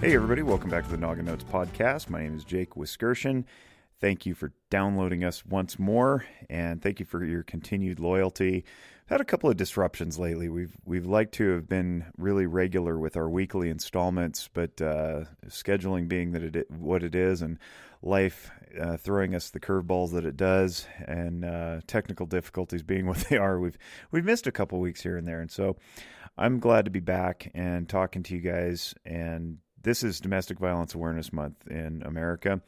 Hey everybody, welcome back to the Noggin Notes podcast. My name is Jake Wiskerson. Thank you for downloading us once more, and thank you for your continued loyalty. I've had a couple of disruptions lately. We've liked to have been really regular with our weekly installments, but scheduling being that what it is, and life throwing us the curveballs that it does, and technical difficulties being what they are, we've missed a couple weeks here and there. And so I'm glad to be back and talking to you guys. And this is Domestic Violence Awareness Month in America.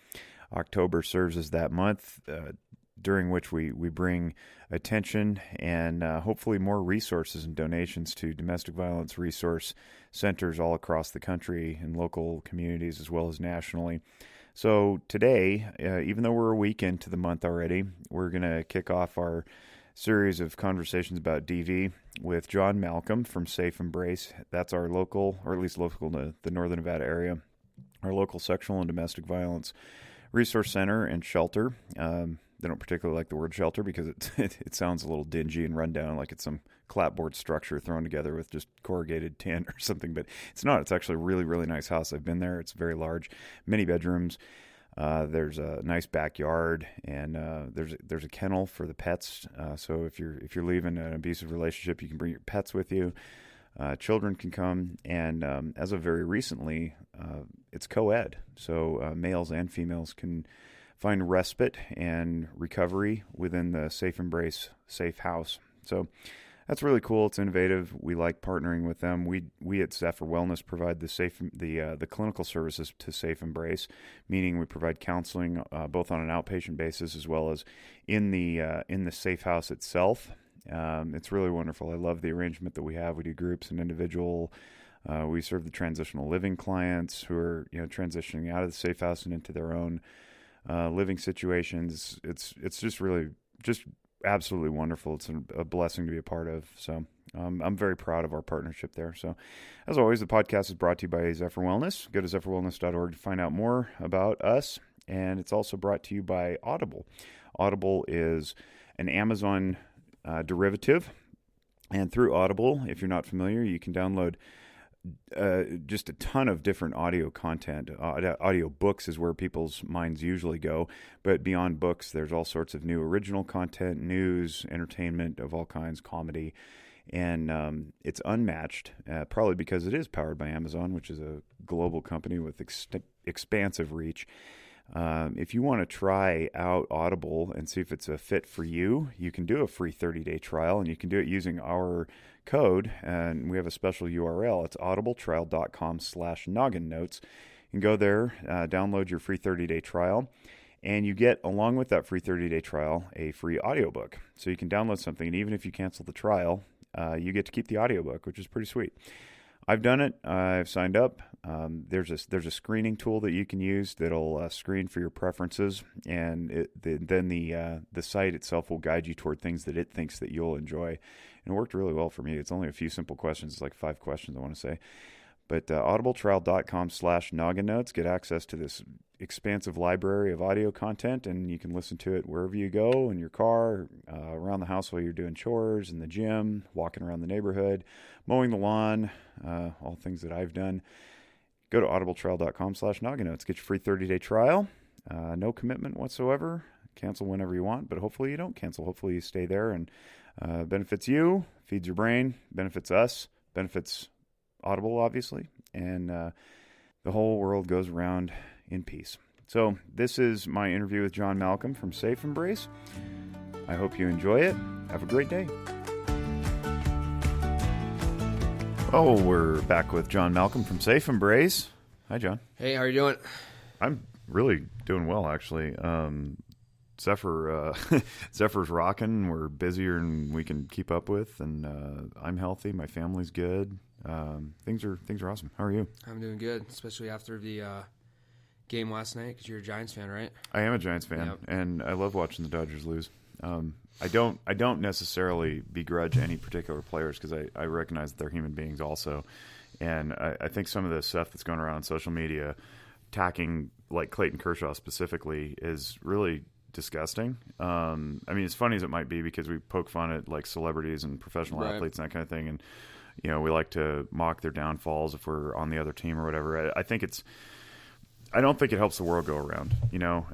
October serves as that month, during which we bring attention and hopefully more resources and donations to domestic violence resource centers all across the country and local communities as well as nationally. So today, even though we're a week into the month already, we're going to kick off our series of conversations about DV with John Malcolm from Safe Embrace. That's our local, or at least local to the Northern Nevada area, our local sexual and domestic violence resource center and shelter. They don't particularly like the word shelter because it sounds a little dingy and run down, like it's some clapboard structure thrown together with just corrugated tin or something, but it's not. It's actually a really, really nice house. I've been there. It's very large, many bedrooms. There's a nice backyard, and there's a kennel for the pets. So if you're leaving an abusive relationship, you can bring your pets with you. Children can come, and as of very recently, it's co-ed. So males and females can find respite and recovery within the Safe Embrace Safe House. So that's really cool. It's innovative. We like partnering with them. We at Zephyr Wellness provide the clinical services to Safe Embrace, meaning we provide counseling both on an outpatient basis as well as in the Safe House itself. It's really wonderful. I love the arrangement that we have. We do groups and individual. We serve the transitional living clients who are transitioning out of the Safe House and into their own living situations. It's just really just absolutely wonderful. It's a blessing to be a part of. So I'm very proud of our partnership there. So as always, the podcast is brought to you by Zephyr Wellness. Go to zephyrwellness.org to find out more about us. And it's also brought to you by Audible. Audible is an Amazon derivative. And through Audible, if you're not familiar, you can download just a ton of different audio content. Audio books is where people's minds usually go, but beyond books, there's all sorts of new original content, news, entertainment of all kinds, comedy, and it's unmatched, probably because it is powered by Amazon, which is a global company with expansive reach. If you want to try out Audible and see if it's a fit for you, you can do a free 30-day trial, and you can do it using our code, and we have a special URL. It's audibletrial.com/nogginnotes. You can go there, download your free 30-day trial, and you get, along with that free 30-day trial, a free audiobook. So you can download something, and even if you cancel the trial, you get to keep the audiobook, which is pretty sweet. I've done it. I've signed up. There's a screening tool that you can use that'll screen for your preferences, and then the site itself will guide you toward things that it thinks that you'll enjoy. And it worked really well for me. It's only a few simple questions. It's like 5 questions, I want to say. But audibletrial.com/nogginnotes, get access to this expansive library of audio content, and you can listen to it wherever you go, in your car, around the house while you're doing chores, in the gym, walking around the neighborhood, mowing the lawn, all things that I've done. Go to audibletrial.com/nogginnotes. Get your free 30-day trial. No commitment whatsoever. Cancel whenever you want, but hopefully you don't cancel. Hopefully you stay there, and benefits you, feeds your brain, benefits us, benefits Audible, obviously, and the whole world goes around in peace. So this is my interview with John Malcolm from Safe Embrace. I hope you enjoy it. Have a great day. Oh, we're back with John Malcolm from Safe Embrace. Hi, John. Hey, how are you doing? I'm really doing well, actually. Zephyr's rocking. We're busier than we can keep up with, and I'm healthy. My family's good. Things are awesome. How are you? I'm doing good, especially after the game last night, because you're a Giants fan, right? I am a Giants fan, yep. And I love watching the Dodgers lose. I don't necessarily begrudge any particular players, because I recognize that they're human beings also, and I think some of the stuff that's going around on social media, attacking like Clayton Kershaw specifically, is really disgusting. I mean, as funny as it might be, because we poke fun at like celebrities and professional athletes and that kind of thing, and we like to mock their downfalls if we're on the other team or whatever. I don't think it helps the world go around,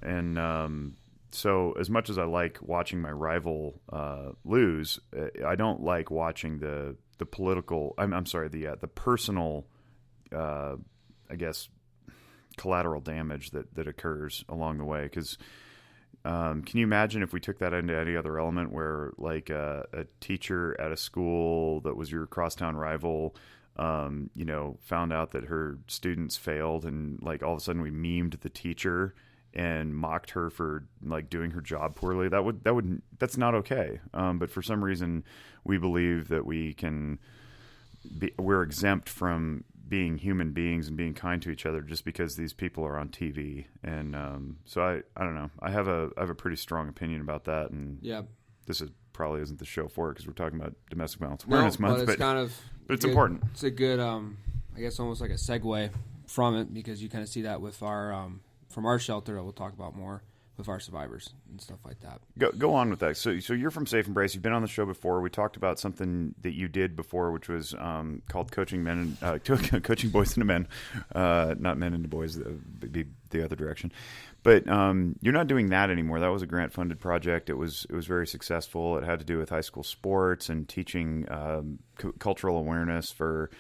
and so as much as I like watching my rival lose, I don't like watching the political. I'm sorry, the personal, I guess, collateral damage that occurs along the way. Because can you imagine if we took that into any other element, where like a teacher at a school that was your crosstown rival, found out that her students failed, and like all of a sudden we memed the teacher and mocked her for like doing her job poorly? That's not okay. But for some reason, we believe that we're exempt from being human beings and being kind to each other just because these people are on TV. And so I don't know. I have a pretty strong opinion about that. And this probably isn't the show for it because we're talking about Domestic Violence Awareness Month. But it's important. It's a good, I guess, almost like a segue from it, because you kind of see that with our from our shelter that we'll talk about more with our survivors and stuff like that. Go on with that. So you're from Safe Embrace. You've been on the show before. We talked about something that you did before, which was called coaching coaching boys into men, not men into boys. Be the other direction. But you're not doing that anymore. That was a grant-funded project. It was very successful. It had to do with high school sports and teaching cultural awareness for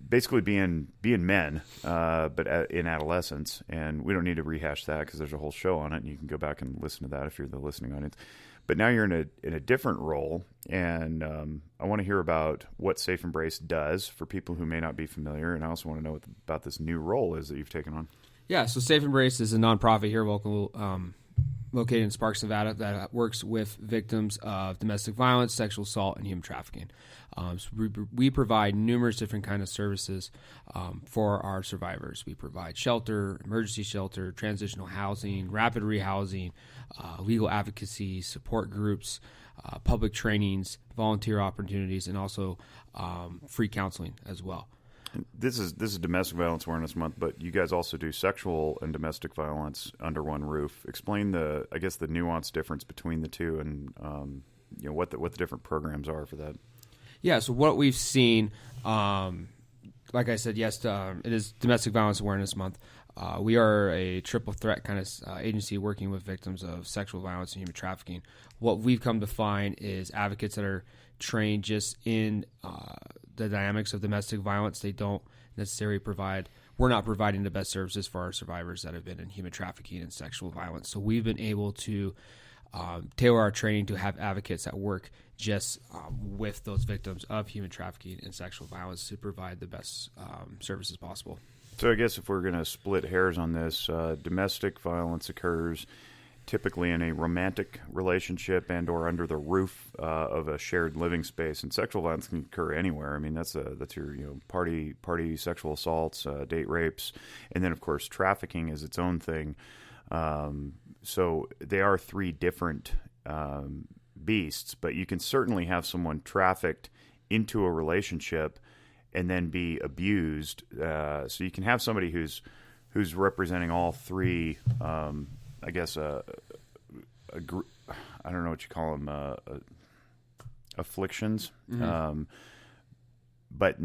basically being men, but in adolescence. And we don't need to rehash that because there's a whole show on it, and you can go back and listen to that if you're the listening audience. But now you're in a different role, and I want to hear about what Safe Embrace does for people who may not be familiar, and I also want to know what about this new role is that you've taken on. Yeah, so Safe Embrace is a nonprofit here local, located in Sparks, Nevada, that works with victims of domestic violence, sexual assault, and human trafficking. So we provide numerous different kinds of services for our survivors. We provide shelter, emergency shelter, transitional housing, rapid rehousing, legal advocacy, support groups, public trainings, volunteer opportunities, and also free counseling as well. This is Domestic Violence Awareness Month, but you guys also do sexual and domestic violence under one roof. Explain the nuanced difference between the two, and what the different programs are for that. Yeah, so what we've seen, like I said, yes, it is Domestic Violence Awareness Month. We are a triple threat kind of agency working with victims of sexual violence and human trafficking. What we've come to find is advocates that are trained just in the dynamics of domestic violence. They don't necessarily we're not providing the best services for our survivors that have been in human trafficking and sexual violence. So we've been able to tailor our training to have advocates that work just with those victims of human trafficking and sexual violence to provide the best services possible. So I guess if we're going to split hairs on this, domestic violence occurs typically in a romantic relationship and or under the roof of a shared living space, and sexual violence can occur anywhere. I mean, that's your party sexual assaults, date rapes, and then of course trafficking is its own thing. So they are three different beasts, but you can certainly have someone trafficked into a relationship and then be abused. So you can have somebody who's representing all three. I guess I don't know what you call them, afflictions, but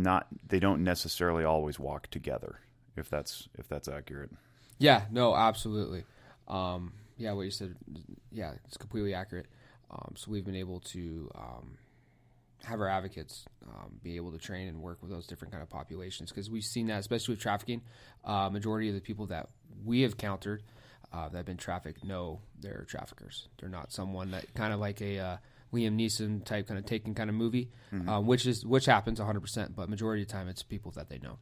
they don't necessarily always walk together. If that's accurate. Yeah. No. Absolutely. What you said. Yeah, it's completely accurate. So we've been able to have our advocates be able to train and work with those different kind of populations, because we've seen that, especially with trafficking. Majority of the people that we have countered that have been trafficked know they're traffickers. They're not someone that kind of like a Liam Neeson type kind of Taken kind of movie, which happens 100%, but majority of the time it's people that they know.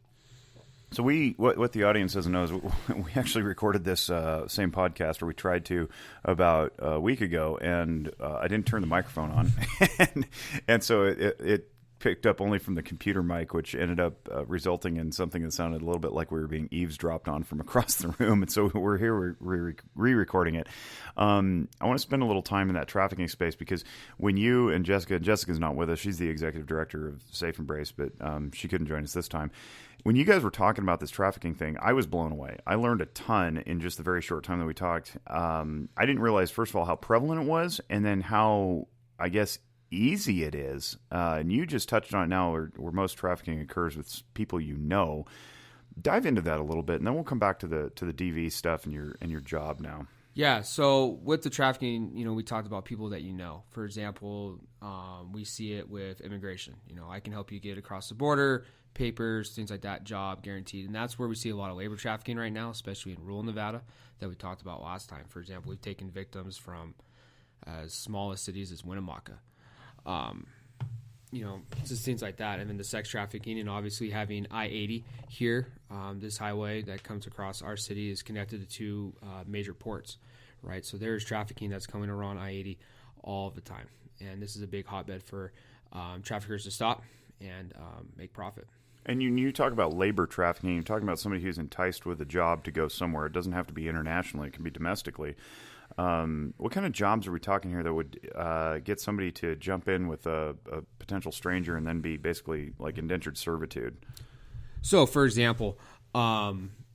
So what the audience doesn't know is we actually recorded this same podcast, or we tried to, about a week ago, and I didn't turn the microphone on, and so it picked up only from the computer mic, which ended up resulting in something that sounded a little bit like we were being eavesdropped on from across the room. And so we're here re-recording it. I want to spend a little time in that trafficking space, because when you and Jessica's not with us, she's the executive director of Safe Embrace, but she couldn't join us this time. When you guys were talking about this trafficking thing, I was blown away. I learned a ton in just the very short time that we talked. I didn't realize, first of all, how prevalent it was, and then how, I guess, easy it is. And you just touched on it now, where most trafficking occurs with people you know. Dive into that a little bit, and then we'll come back to the DV stuff and your job now. Yeah, so with the trafficking, we talked about people that you know. For example, we see it with immigration. I can help you get across the border, papers, things like that, job guaranteed. And that's where we see a lot of labor trafficking right now, especially in rural Nevada that we talked about last time. For example, we've taken victims from as small as cities as Winnemucca. Just things like that. And then the sex trafficking, and obviously having I-80 here, this highway that comes across our city is connected to two major ports, right? So there's trafficking that's coming around I-80 all the time. And this is a big hotbed for traffickers to stop and make profit. And you talk about labor trafficking. You're talking about somebody who's enticed with a job to go somewhere. It doesn't have to be internationally. It can be domestically. What kind of jobs are we talking here that would get somebody to jump in with a potential stranger and then be basically like indentured servitude? So, for example,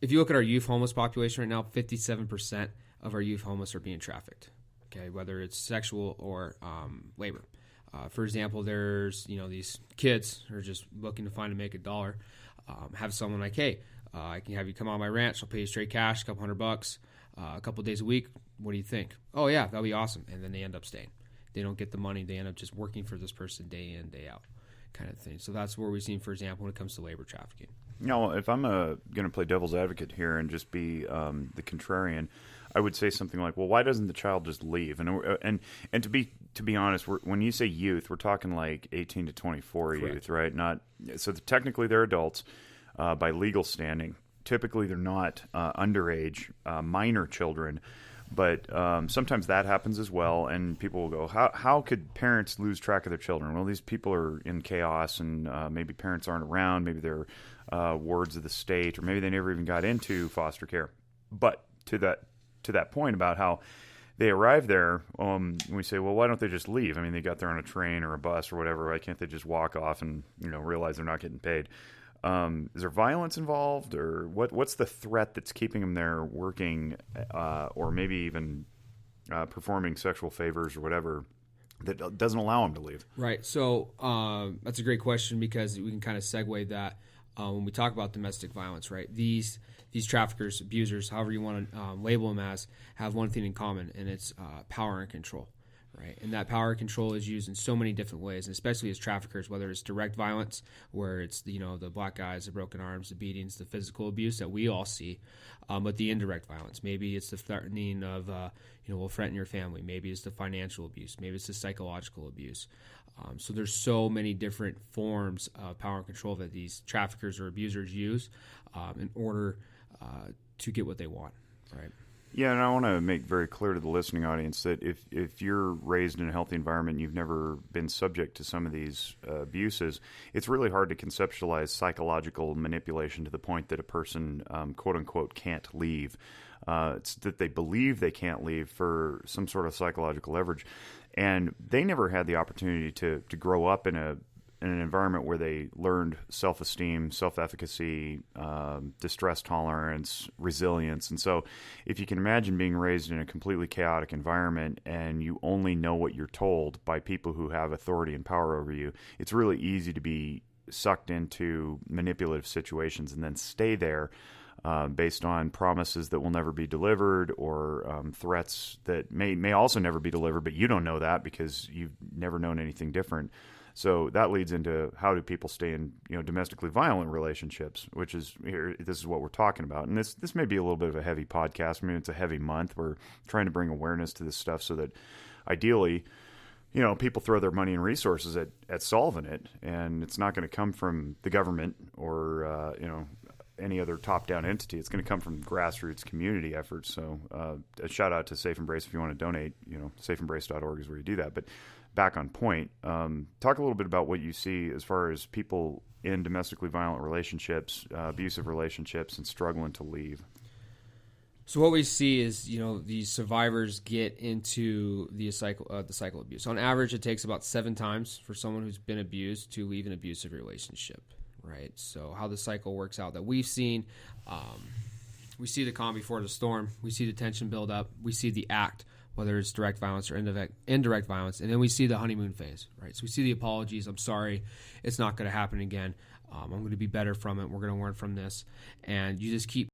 if you look at our youth homeless population right now, 57% of our youth homeless are being trafficked, okay, whether it's sexual or labor. For example, there's these kids who are just looking to find and make $1. Have someone like, hey, I can have you come on my ranch. I'll pay you straight cash, a couple $100, a couple days a week. What do you think? Oh yeah, that'll be awesome. And then they end up staying. They don't get the money. They end up just working for this person day in, day out, kind of thing. So that's where we've seen, for example, when it comes to labor trafficking. Now, if I'm going to play devil's advocate here and just be the contrarian, I would say something like, well, why doesn't the child just leave? And to be honest, when you say youth, we're talking like 18 to 24 Correct. Youth, right? Technically they're adults by legal standing. Typically they're not underage, minor children. But sometimes that happens as well, and people will go, how could parents lose track of their children? Well, these people are in chaos, and maybe parents aren't around. Maybe they're wards of the state, or maybe they never even got into foster care. But to that point about how they arrive there, we say, well, why don't they just leave? I mean, they got there on a train or a bus or whatever. Why can't they just walk off and realize they're not getting paid? Is there violence involved, or what's the threat that's keeping them there working, or maybe even performing sexual favors or whatever that doesn't allow them to leave? Right. So that's a great question, because we can kind of segue that when we talk about domestic violence, right? These traffickers, abusers, however you want to label them as, have one thing in common, and it's power and control. Right, and that power control is used in so many different ways, and especially as traffickers, whether it's direct violence, where it's the black eyes, the broken arms, the beatings, the physical abuse that we all see, but the indirect violence. Maybe it's the threatening of, we'll threaten your family. Maybe it's the financial abuse. Maybe it's the psychological abuse. So there's so many different forms of power and control that these traffickers or abusers use in order to get what they want. Right. Yeah, and I want to make very clear to the listening audience that if you're raised in a healthy environment and you've never been subject to some of these abuses, it's really hard to conceptualize psychological manipulation to the point that a person, quote-unquote, can't leave. It's that they believe they can't leave for some sort of psychological leverage. And they never had the opportunity to grow up in an environment where they learned self-esteem, self-efficacy, distress tolerance, resilience. And so if you can imagine being raised in a completely chaotic environment and you only know what you're told by people who have authority and power over you, it's really easy to be sucked into manipulative situations and then stay there based on promises that will never be delivered, or threats that may also never be delivered, but you don't know that because you've never known anything different. So that leads into, how do people stay in domestically violent relationships, which is here. This is what we're talking about, and this may be a little bit of a heavy podcast. I mean, it's a heavy month. We're trying to bring awareness to this stuff so that ideally, people throw their money and resources at solving it, and it's not going to come from the government or any other top-down entity. It's going to come from grassroots community efforts. So a shout out to Safe Embrace if you want to donate. Safeembrace.org is where you do that. But back on point, talk a little bit about what you see as far as people in domestically violent relationships, abusive relationships, and struggling to leave. So what we see is, these survivors get into the cycle of abuse. On average, it takes about 7 times for someone who's been abused to leave an abusive relationship, right? So how the cycle works out that we've seen, we see the calm before the storm. We see the tension build up. We see the act whether it's direct violence or indirect violence. And then we see the honeymoon phase, right? So we see the apologies. I'm sorry. It's not going to happen again. I'm going to be better from it. We're going to learn from this. And you just keep